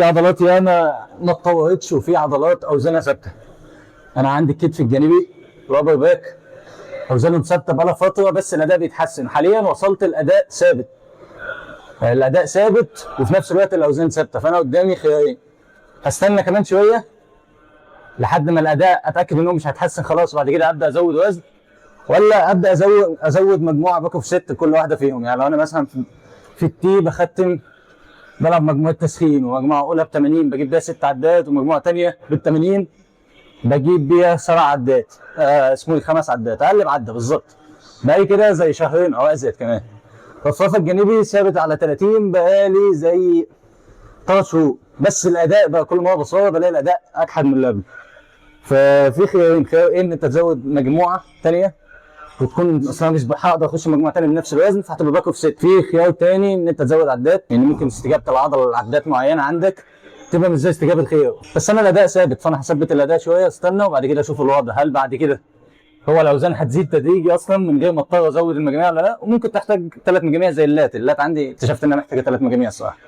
في عضلات ياما ما اتطورتش وفي عضلات اوزانها ثابته. انا عندي الكتف الجانبي رابر باك اوزانه ثابته بقالها فتره، بس الاداء بيتحسن. حاليا وصلت الاداء ثابت، الاداء ثابت وفي نفس الوقت الاوزان ثابته. فانا قدامي خيارين: هستنى كمان شويه لحد ما الاداء اتاكد انه مش هيتحسن خلاص وبعد كده ابدا ازود وزن، ولا ابدا ازود مجموعه باك اوف ست كل واحده فيهم. يعني لو انا مثلا في التي بختم بلعب مجموعه تسخين، ومجموعه اولى ب 80 بجيب بيها 6 عدات، ومجموعه ثانيه بال 80 بجيب بيها 7 عدات، اسمه 5 عدات، اقلب عده بالظبط. بقالي كده زي شهرين او ازيد كمان. الرفرف الجانبي ثابت على 30 بقالي زي 3 شهور، بس الاداء بقى كل مره بصور بلاقي الاداء اجحد من اللي قبل. ففي خيارين: خيار ان انت تزود مجموعه ثانيه وتكون اصلا مش هقدر اخش مجموعه ثانيه بنفس الوزن فهتبقى باك اوف ست. في خيار ثاني ان انت تزود عدات، يعني ممكن استجابه العضله لعدات معينه عندك تبقى مش زي استجابه الخيار. بس انا الاداء ثابت، فانا هثبت الاداء شويه استنى وبعد كده اشوف الوضع، هل بعد كده هو الاوزان هتزيد تدريجي اصلا من غير ما اضطر ازود المجاميع ولا لا. وممكن تحتاج 3 مجاميع زي اللات عندي اكتشفت ان انا محتاجه 3 مجاميع الصراحه.